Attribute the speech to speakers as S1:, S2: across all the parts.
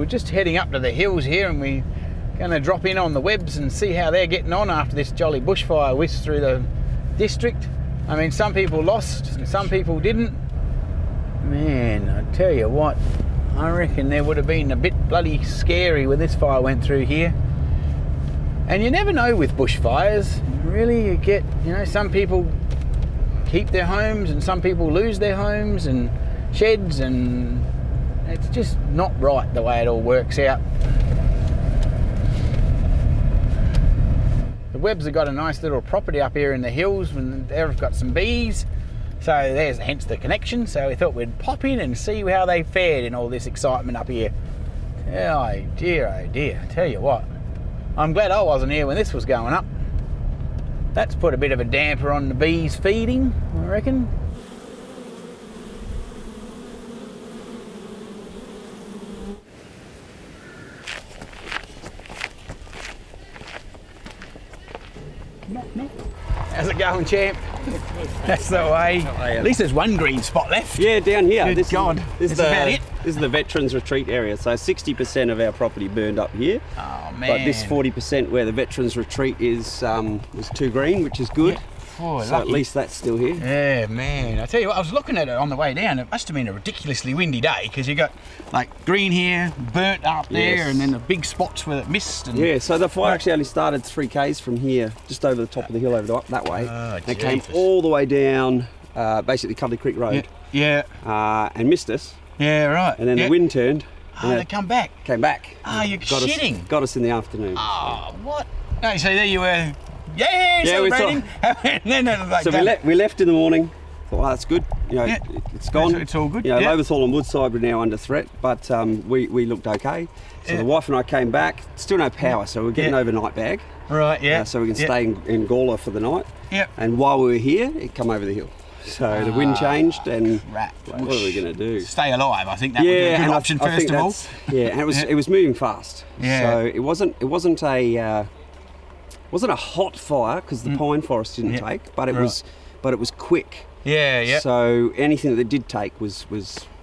S1: we're just heading up to the hills here, and we're going to drop in on the webs and see how they're getting on after this jolly bushfire whisked through the district. I mean, some people lost and some people didn't. Man, I tell you what, I reckon there would have been a bit bloody scary when this fire went through here. And you never know with bushfires, really. You get, you know, some people keep their homes and some people lose their homes and sheds, and it's just not right the way it all works out. The Webbs have got a nice little property up here in the hills, and they've got some bees, so there's hence the connection. So we thought we'd pop in and see how they fared in all this excitement up here. Oh dear, I tell you what, I'm glad I wasn't here when this was going up. That's put a bit of a damper on the bees feeding, I reckon. How's it going, champ? That's the way. At least there's one green spot left.
S2: Yeah, down here.
S1: Good God. This is about it.
S2: This is the Veterans Retreat area. So 60% of our property burned up here.
S1: Oh man.
S2: But this 40% where the Veterans Retreat is was too green, which is good.
S1: Yeah. Oh,
S2: so
S1: lucky.
S2: at least that's still here.
S1: Yeah, man. I tell you what, I was looking at it on the way down. It must have been a ridiculously windy day, because you got like green here, burnt up there,
S2: Yes.
S1: and then the big spots where it missed. And
S2: Yeah, so the fire actually only started 3 k's from here, just over the top of the hill over that way.
S1: Oh,
S2: and it came
S1: Jesus.
S2: all the way down, basically Cuddly Creek Road,
S1: Yeah.
S2: and missed us.
S1: Yeah, right.
S2: And then
S1: yeah.
S2: the wind turned.
S1: Oh,
S2: and
S1: they come back.
S2: came back.
S1: Oh, you're kidding.
S2: Got us in the afternoon.
S1: Oh, what? No, so there you were. Yeah, celebrating. And then like
S2: So we left in the morning. Thought, well, that's good. You know,
S1: Yeah.
S2: it's gone.
S1: It's all good.
S2: You know,
S1: Yeah.
S2: Loberthal and Woodside were now under threat, but we looked okay. So
S1: Yeah.
S2: the wife and I came back. Still no power, so we're getting
S1: Yeah.
S2: overnight bag.
S1: Right, yeah.
S2: So we can
S1: Yeah.
S2: stay in Gawler for the night.
S1: Yep.
S2: And while we were here, it come over the hill. So the wind changed, and
S1: Crap.
S2: what are we going to do?
S1: Stay alive. I think that would be a good
S2: and
S1: option
S2: I
S1: first
S2: think
S1: of all.
S2: that's- Yeah, and it was moving fast.
S1: Yeah.
S2: So it wasn't a hot fire because the pine forest didn't
S1: Yeah.
S2: take, but it
S1: Right.
S2: was quick.
S1: Yeah.
S2: So anything that did take was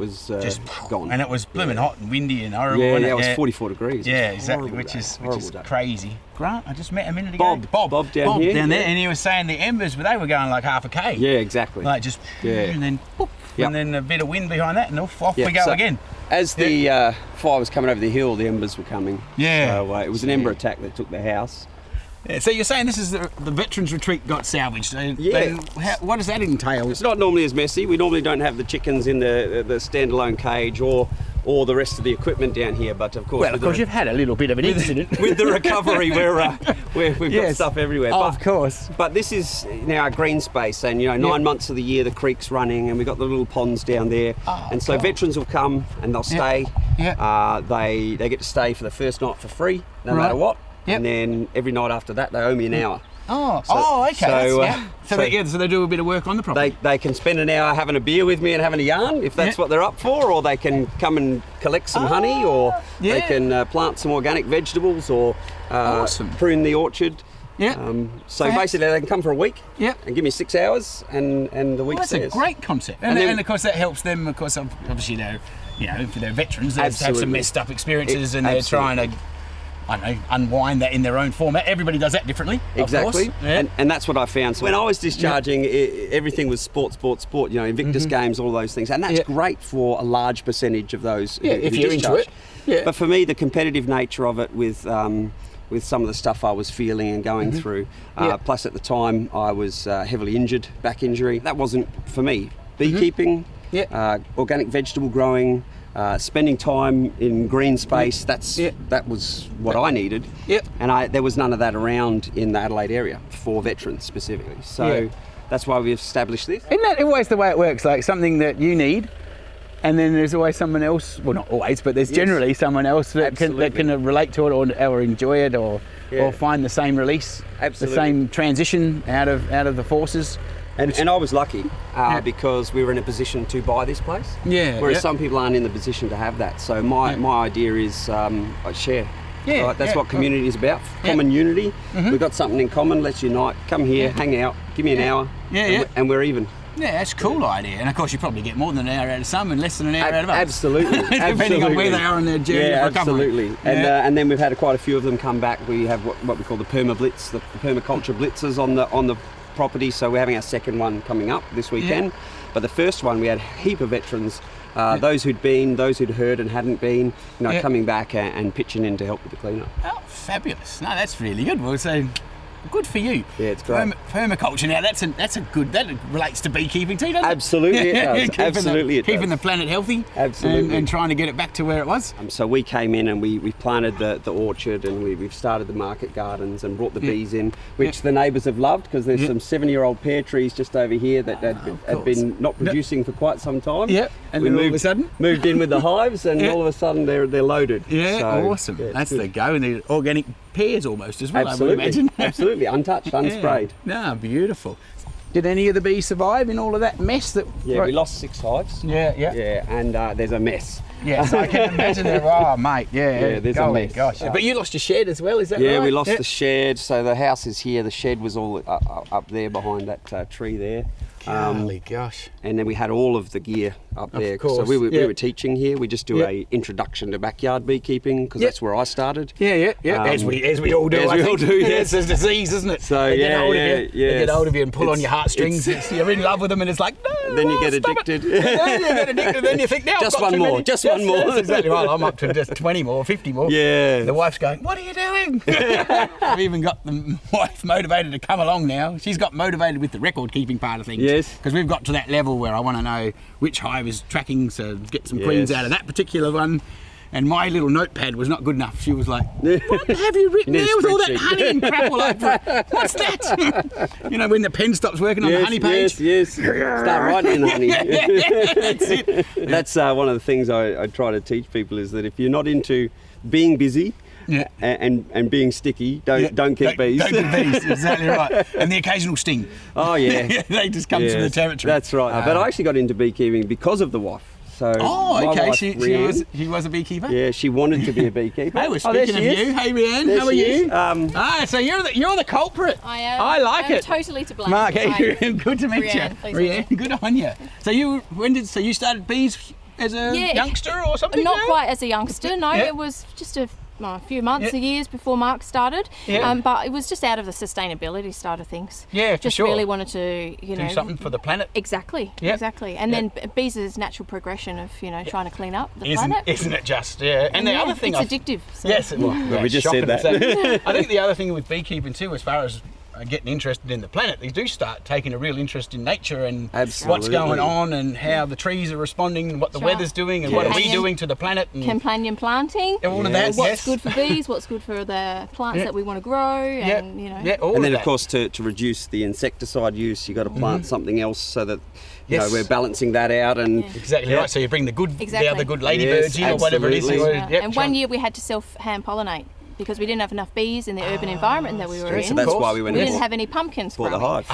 S1: Just
S2: gone.
S1: And it was blooming hot and windy and horrible.
S2: Yeah,
S1: wasn't
S2: it
S1: it?
S2: was 44 degrees. It
S1: Yeah,
S2: was
S1: exactly,
S2: horrible
S1: which
S2: day.
S1: is
S2: Horrible day.
S1: crazy. Grant, I just met a minute ago.
S2: Bob down here,
S1: there,
S2: yeah.
S1: and he was saying the embers, but they were going like half a k.
S2: Yeah, exactly.
S1: Like just,
S2: Yeah.
S1: and then, whoop,
S2: Yep.
S1: and then a bit of wind behind that, and off
S2: Yeah,
S1: we go
S2: so
S1: again.
S2: As the fire was coming over the hill, the embers were coming.
S1: Yeah.
S2: So it was an ember attack that took the house.
S1: Yeah, so you're saying this is the Veterans Retreat got salvaged?
S2: Yeah.
S1: What does that entail?
S2: It's not normally as messy. We normally don't have the chickens in the standalone cage or the rest of the equipment down here. But of course,
S1: Well, of course, you've had a little bit of an incident.
S2: with the recovery, we've got stuff everywhere.
S1: Oh, of course.
S2: But this is now our green space, and 9 months of the year the creek's running, and we've got the little ponds down there.
S1: Oh,
S2: and so
S1: God.
S2: veterans will come and they'll stay.
S1: Yeah.
S2: They get to stay for the first night for free, no
S1: Right.
S2: matter what.
S1: Yep.
S2: And then every night after that, they owe me an hour.
S1: Okay. So they do a bit of work on the property.
S2: They can spend an hour having a beer with me and having a yarn if that's what they're up for, or they can come and collect some honey, or they can plant some organic vegetables, or
S1: Awesome.
S2: prune the orchard.
S1: Yeah.
S2: So basically, they can come for a week.
S1: Yeah.
S2: And give me 6 hours, and the week's
S1: That's a
S2: theirs.
S1: great concept,
S2: And then-
S1: and of course that helps them. Of course, obviously they're, if they're veterans, they have some
S2: Absolutely.
S1: messed up experiences, and
S2: Absolutely.
S1: they're trying to, I don't know, unwind that in their own format. Everybody does that differently.
S2: Exactly,
S1: Of course. Yeah.
S2: and that's what I found. So when I was discharging, everything was sport. Invictus games, all those things, and that's great for a large percentage of those.
S1: Yeah,
S2: who
S1: if you're into
S2: discharge.
S1: it. Yeah.
S2: But for me, the competitive nature of it, with some of the stuff I was feeling and going through, plus at the time I was heavily injured, back injury. That wasn't for me. Beekeeping, organic vegetable growing. Spending time in green space, that was what I needed.
S1: Yep.
S2: And there was none of that around in the Adelaide area for veterans specifically. So that's why we've established this.
S1: Isn't that always the way it works? Like something that you need, and then there's always someone else. Well, not always, but there's generally someone else that can relate to it or enjoy it or find the same release,
S2: Absolutely.
S1: the same transition out of the forces.
S2: And I was lucky because we were in a position to buy this place.
S1: Yeah.
S2: Whereas some people aren't in the position to have that. So my idea is I share.
S1: Yeah,
S2: Right, that's
S1: yeah.
S2: what community is about. Common unity. We've got something in common. Let's unite. Come here, hang out. Give me an hour.
S1: Yeah,
S2: and we're even.
S1: Yeah, that's a cool idea. And of course, you probably get more than an hour out of some and less than an hour out of others.
S2: Absolutely.
S1: Depending on where they are on their journey.
S2: Yeah,
S1: of recovery.
S2: absolutely. And then we've had quite a few of them come back. We have what we call the perma-blitz, the permaculture blitzes on the property. So we're having our second one coming up this weekend.
S1: Yeah.
S2: But the first one, we had a heap of veterans, those who'd been, those who'd heard and hadn't been, coming back and pitching in to help with the cleanup.
S1: Oh, fabulous. No, that's really good. Well, so good for you.
S2: Yeah, it's great.
S1: Permaculture now, that's a good, that relates to beekeeping too, doesn't it?
S2: Absolutely it does. Absolutely it does.
S1: Keeping the planet healthy.
S2: Absolutely.
S1: And trying to get it back to where it was.
S2: So we came in and we planted the orchard, and we've started the market gardens and brought the bees in, which the neighbours have loved, because there's some 7-year-old pear trees just over here that had been not producing for quite some time.
S1: Yeah, and
S2: we
S1: then all of a sudden
S2: moved in with the hives, and all of a sudden they're loaded.
S1: Yeah,
S2: so,
S1: awesome.
S2: Yeah,
S1: that's
S2: good.
S1: the go, and they're organic pears almost as well.
S2: Absolutely,
S1: I would imagine.
S2: absolutely, untouched, unsprayed.
S1: No, beautiful. Did any of the bees survive in all of that mess?
S2: Yeah, we lost 6 hives.
S1: Yeah.
S2: Yeah, and there's a mess.
S1: Yes, I can imagine that. Oh, mate,
S2: Yeah, there's a mess.
S1: Gosh. But you lost your shed as well, is that right?
S2: Yeah, we lost the shed. So the house is here. The shed was all up there behind that tree there.
S1: Holy gosh.
S2: And then we had all of the gear up there.
S1: Of course,
S2: so we were teaching here. We just do a introduction to backyard beekeeping, because that's where I started.
S1: Yeah. As we all do.
S2: As we all do, yes.
S1: It's a disease, isn't it?
S2: So
S1: they get hold of you. They get hold of you and pull on your heartstrings. You're in love with them, and it's like, no.
S2: Then you get addicted.
S1: You get addicted. Then you think, now
S2: just one more. Just one more.
S1: That's exactly right. I'm up to just 20 more, 50 more.
S2: Yeah.
S1: The wife's going, what are you doing? I've even got the wife motivated to come along now. She's got motivated with the record keeping part of things.
S2: Yes.
S1: Because we've got to that level where I want to know which hive is tracking, so get some queens out of that particular one. And my little notepad was not good enough. She was like, what have you written there with all that honey and crap all over it? What's that? When the pen stops working on the honey page.
S2: Yes. Start writing in the honey.
S1: That's it.
S2: That's one of the things I try to teach people, is that if you're not into being busy, and being sticky, don't keep bees.
S1: Don't keep bees, exactly right. And the occasional sting.
S2: Oh yeah.
S1: They just come from the territory.
S2: That's right. But I actually got into beekeeping because of the wife. So
S1: okay.
S2: Wife,
S1: She was a beekeeper.
S2: Yeah, she wanted to be a beekeeper.
S1: Hey, we're speaking of you. Hey, Rianne, how are you? So you're the culprit.
S3: I am.
S1: I like it.
S3: Totally to blame.
S1: Mark, hey, good to meet
S3: Rianne,
S1: you. Rianne, good on you. So you started bees as a youngster or something?
S3: Not quite as a youngster. No, it was just a few months, years before Mark started. But it was just out of the sustainability side of things.
S1: Yeah, for
S3: just
S1: sure.
S3: really wanted to,
S1: do something for the planet.
S3: Exactly. And then bees is natural progression of trying to clean up the planet.
S1: Isn't it just? Yeah. And the other thing,
S3: it's addictive. So.
S1: Yes.
S2: We just said that.
S1: I think the other thing with beekeeping too, as far as getting interested in the planet, they do start taking a real interest in nature and what's going on and how the trees are responding and what the weather's doing and what are we doing to the planet. And
S3: companion planting.
S1: All of that.
S3: What's good for bees, what's good for the plants that we want to grow. And,
S2: and then of course to reduce the insecticide use, you've got to plant something else so that we're balancing that out. And
S1: exactly right. So you bring the other good ladybirds in or whatever it is.
S3: And one year we had to self-hand pollinate, because we didn't have enough bees in the urban environment that we were in.
S2: So that's why we went.
S3: We didn't have any pumpkins
S2: for the hive.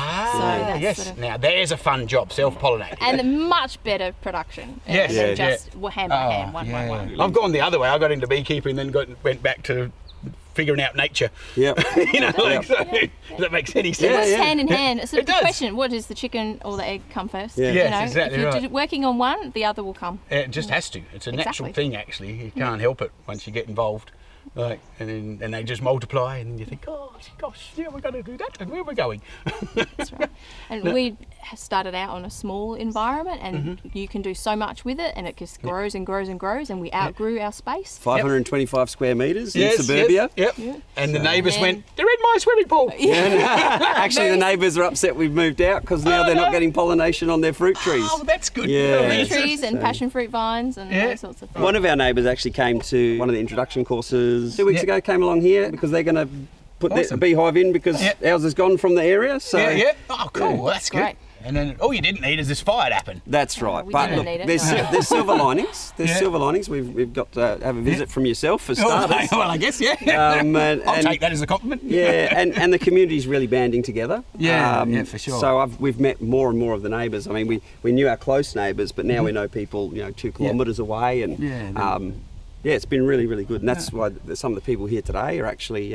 S1: Yes. Now there's a fun job, self-pollinating.
S3: And much better production. Than just hand by hand, one by one.
S1: I've gone the other way. I got into beekeeping, then went back to figuring out nature.
S2: Yep.
S1: Does that make any sense?
S3: It's hand in hand. So the question, what does the chicken or the egg come first?
S1: Yeah. Yes, exactly
S3: if you're working on one, the other will come.
S1: It just has to. It's a natural thing, actually. You can't help it once you get involved. And they just multiply, and you think, gosh, we're going to do that, and where are we going?
S3: That's right. And we started out on a small environment, and you can do so much with it, and it just grows and grows and grows, and we outgrew our space.
S2: 525 square metres in suburbia.
S1: Yep. And the neighbours went, they're in my swimming pool.
S2: Actually, the neighbours are upset we've moved out, because now they're not getting pollination on their fruit trees.
S1: Oh, that's good.
S3: Fruit trees and passion fruit vines and those sorts of things.
S2: One of our neighbours actually came to one of the introduction courses 2 weeks ago, came along here because they're going to put their beehive in because ours has gone from the area. So
S1: Oh, cool. Well, that's good. And then all you didn't need is this fire to happen.
S2: That's right.
S3: We
S2: but
S3: didn't
S2: look,
S3: need it.
S2: there's silver linings. There's silver linings. We've got to have a visit from yourself for starters.
S1: Well, I guess, I'll take that as a compliment.
S2: And the community's really banding together.
S1: For sure.
S2: So we've met more and more of the neighbours. I mean, we knew our close neighbours, but now we know people 2 kilometres away, and it's been really, really good. And that's why some of the people here today are actually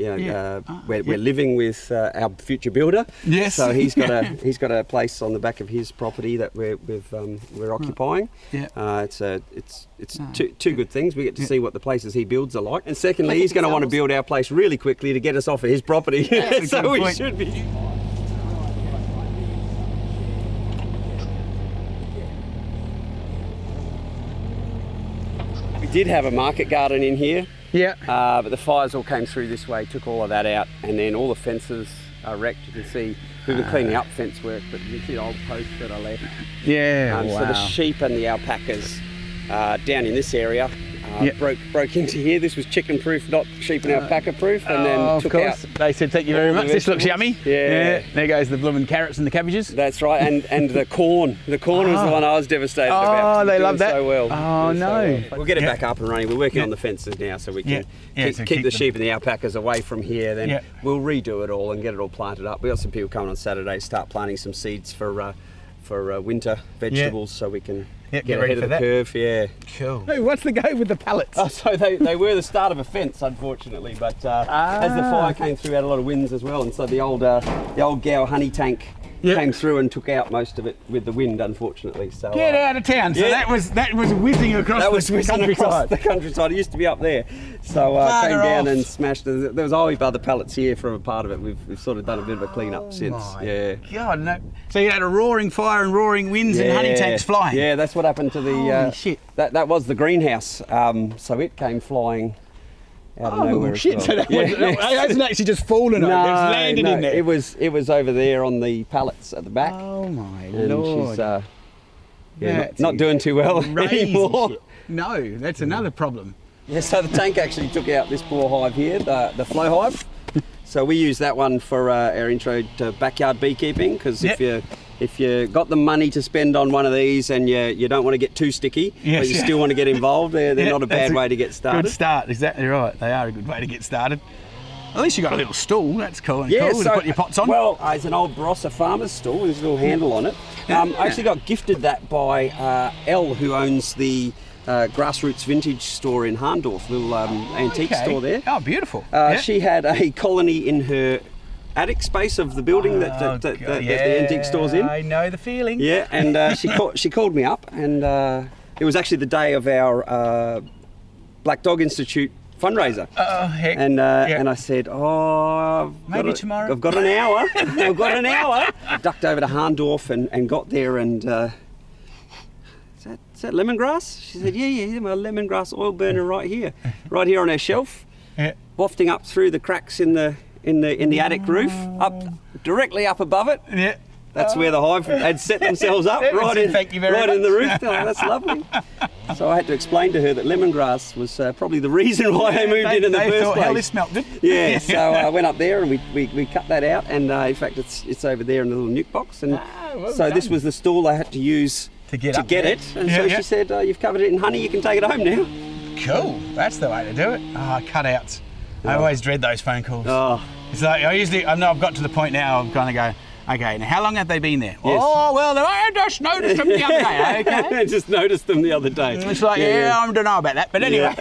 S2: we're living with our future builder.
S1: Yes.
S2: So he's got a place on the back of his property that we're occupying.
S1: Yeah.
S2: It's two good things. We get to see what the places he builds are like, and secondly, he's going to want to build our place really quickly to get us off of his property. So we should be. We did have a market garden in here.
S1: Yeah.
S2: But the fires all came through this way, took all of that out, and then all the fences are wrecked. You can see we've been cleaning up fence work, but you can see the old posts that are left.
S1: Yeah.
S2: So the sheep and the alpacas down in this area broke into here. This was chicken proof, not sheep and alpaca proof, and then took out.
S1: They said, "Thank you very much. This looks yummy."
S2: Yeah.
S1: There goes the blooming carrots and the cabbages.
S2: That's right, and the corn. The corn was the one I was devastated about.
S1: Oh, they love that.
S2: So well.
S1: Oh no.
S2: We'll get it back up and running. We're working on the fences now, so we can keep the sheep and the alpacas away from here. Then we'll redo it all and get it all planted up. We got some people coming on Saturday to start planting some seeds for winter vegetables, so we can get ahead of the curve. Yeah.
S1: Cool. Hey, what's the go with the pallets?
S2: Oh, so they were the start of a fence, unfortunately, but as the fire came through, had a lot of winds as well, and so the old Gower honey tank came through and took out most of it with the wind, unfortunately. So
S1: get out of town. So that was whizzing across the countryside.
S2: The countryside. It used to be up there, so came down and smashed. There was a whole heap of other pallets here from a part of it. We've sort of done a bit of a clean up since.
S1: My God, no. So you had a roaring fire and roaring winds and honey tanks flying.
S2: Yeah, that's what happened to the.
S1: Holy shit.
S2: That was the greenhouse. So it came flying out of nowhere.
S1: Shit!
S2: Well.
S1: So that hasn't actually just fallen over. It's landed in there.
S2: It was over there on the pallets at the back.
S1: Oh my
S2: and
S1: Lord!
S2: She's not doing too well anymore.
S1: Shit. No, that's another problem.
S2: Yeah, so the tank actually took out this poor hive here, the flow hive. So we use that one for our intro to backyard beekeeping, because if you got the money to spend on one of these and you don't want to get too sticky, but you still want to get involved, they're not a bad way to get started.
S1: Good start, exactly right. They are a good way to get started. At least you got a little stool. That's cool. Cool to put your pots on.
S2: Well, it's an old Barossa farmer's stool with a little handle on it. I actually got gifted that by Elle, who owns the Grassroots Vintage store in Harndorf, little antique store there.
S1: Oh, beautiful.
S2: She had a colony in her attic space of the building that the antique store's in.
S1: I know the feeling.
S2: Yeah, and she called me up, and it was actually the day of our Black Dog Institute fundraiser.
S1: Heck.
S2: And I said,
S1: maybe tomorrow.
S2: I've got an hour. I've got an hour. I ducked over to Harndorf and got there, and is that lemongrass? She said, yeah, my lemongrass oil burner right here on our shelf, wafting up through the cracks in the attic roof, directly up above it.
S1: Yeah.
S2: That's where the hive had set themselves up, right in the roof. Oh, that's lovely. So I had to explain to her that lemongrass was probably the reason why I moved in the first place.
S1: Hell, this smelt good.
S2: Yeah, so I went up there and we cut that out, and in fact it's over there in the little nuke box. And this was the stool I had to use to get it. And so she said, you've covered it in honey, you can take it home now.
S1: Cool, that's the way to do it. Cutouts. I always dread those phone calls. It's like I know I've got to the point now of kind of go, okay, now how long have they been there? Yes. Oh, well, I just noticed them the other day. Okay.
S2: I just noticed them the other day.
S1: It's like, I don't know about that. But anyway,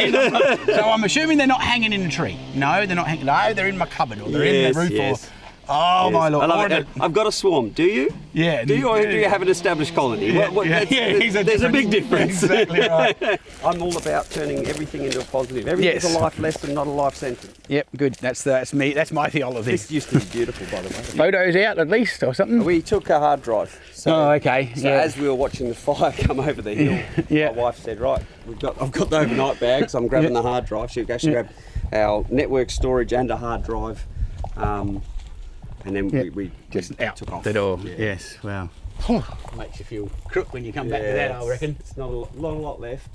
S1: so I'm assuming they're not hanging in a tree. No, they're not hanging. No, they're in my cupboard or they're in the roof. My Lord.
S2: I love it. I've got a swarm. Do you?
S1: Yeah.
S2: Do you, or do you have an established colony? There's a big difference.
S1: Exactly right.
S2: I'm all about turning everything into a positive. Everything is a life lesson, not a life sentence.
S1: Yep, good. That's me. That's my theology.
S2: This used to be beautiful, by the way.
S1: Photos out at least, or something?
S2: We took a hard drive.
S1: So, okay.
S2: So as we were watching the fire come over the hill, my wife said, right, I've got the overnight bags, I'm grabbing the hard drive. She actually grabbed our network storage and a hard drive. And then we just
S1: out
S2: took off.
S1: The door. Yes, wow. Makes you feel crook when you come back to that, I reckon.
S2: It's not a lot left.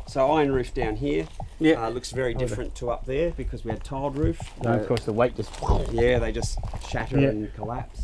S2: So iron roof down here looks very different to up there because we had tiled roof.
S1: Of course the weight just...
S2: Yeah, they just shatter and collapse.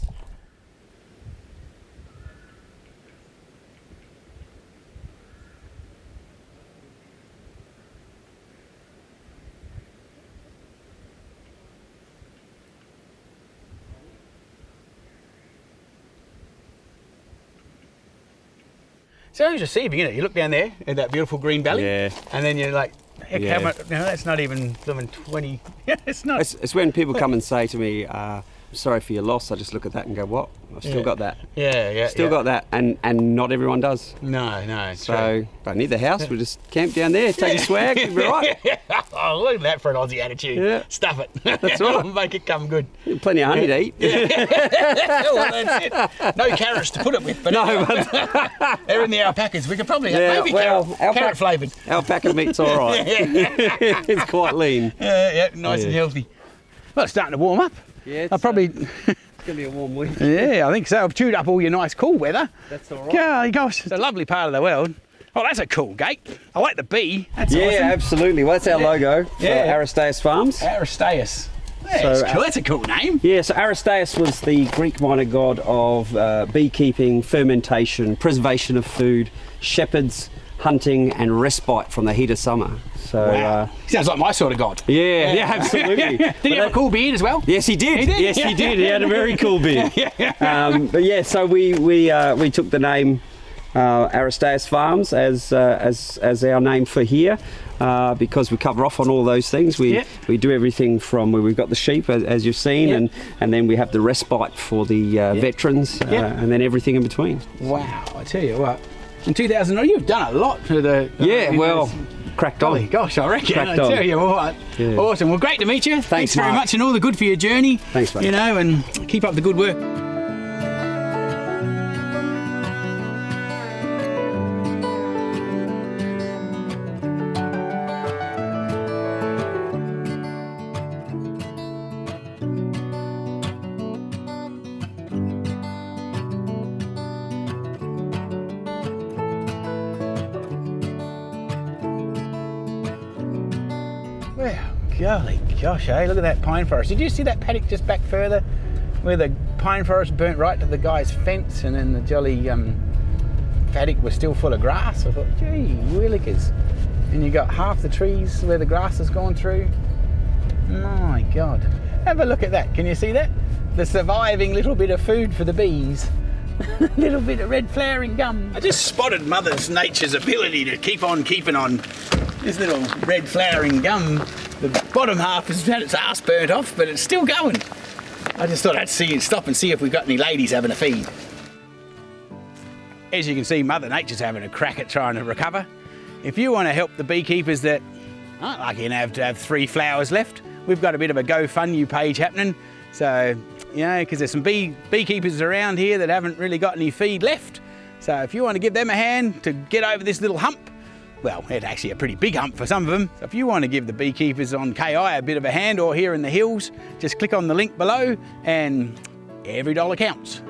S1: So it's receiving, you look down there at that beautiful green valley, and then you're like, heck,
S2: Yeah.
S1: how much, no, that's not even 20. It's not.
S2: It's when people come and say to me, sorry for your loss, I just look at that and go, what? I've still got that.
S1: Yeah.
S2: Still got that, and not everyone does.
S1: No, it's true.
S2: So don't need the house, we'll just camp down there, take your swag, we'll be right.
S1: Oh, look at that for an Aussie attitude.
S2: Yeah.
S1: Stuff it.
S2: That's right.
S1: Make it come good.
S2: Plenty of honey to eat.
S1: Well, that's it. No carrots to put it with, but
S2: No, but
S1: they're in the alpacas. We could probably have maybe carrot flavoured.
S2: alpaca meat's all right. It's quite lean.
S1: Nice and healthy. Well, it's starting to warm up.
S2: Yeah,
S1: I'll probably.
S2: It's going to be a warm week.
S1: Yeah, I think so. I've chewed up all your nice cool weather.
S2: That's all right.
S1: Golly gosh, it's a lovely part of the world. Oh, that's a cool gate. I like the bee. That's
S2: Yeah,
S1: awesome.
S2: Absolutely. Well, that's our logo for
S1: Yeah.
S2: Aristaeus Farms.
S1: Aristaeus. Yeah,
S2: So,
S1: cool. That's a cool name.
S2: Yeah, so Aristaeus was the Greek minor god of beekeeping, fermentation, preservation of food, shepherds, hunting, and respite from the heat of summer. So,
S1: Wow. Sounds like my sort of god.
S2: yeah, absolutely.
S1: Did he have a cool beard as well?
S2: Yes, he did.
S1: He did?
S2: Yes, he did. He had a very cool beard. But yeah, so we took the name Aristaeus Farms as our name for here. Because we cover off on all those things. We do everything from where we've got the sheep, as you've seen, and then we have the respite for the veterans, and then everything in between.
S1: Wow, I tell you what. In 2000, you've done a lot for the...
S2: Cracked on.
S1: Golly gosh, I reckon.
S2: Cracked
S1: I tell
S2: on.
S1: you what.
S2: Yeah.
S1: Awesome. Well, great to meet you. Thanks very
S2: Mark.
S1: much, and all the good for your journey.
S2: Thanks, mate.
S1: You know, and keep up the good work. Well, golly gosh, eh? Look at that pine forest. Did you see that paddock just back further where the pine forest burnt right to the guy's fence and then the jolly paddock was still full of grass? I thought, gee, willikers. And you got half the trees where the grass has gone through. My God. Have a look at that. Can you see that? The surviving little bit of food for the bees. A little bit of red flowering gum. I just spotted Mother Nature's ability to keep on keeping on. This little red flowering gum, the bottom half has had its arse burnt off, but it's still going. I just thought I'd stop and see if we've got any ladies having a feed. As you can see, Mother Nature's having a crack at trying to recover. If you want to help the beekeepers that aren't lucky enough to have 3 flowers left, we've got a bit of a GoFundMe page happening. So, you know, because there's some beekeepers around here that haven't really got any feed left. So if you want to give them a hand to get over this little hump, well, it's actually a pretty big hump for some of them. So if you want to give the beekeepers on KI a bit of a hand or here in the hills, just click on the link below and every dollar counts.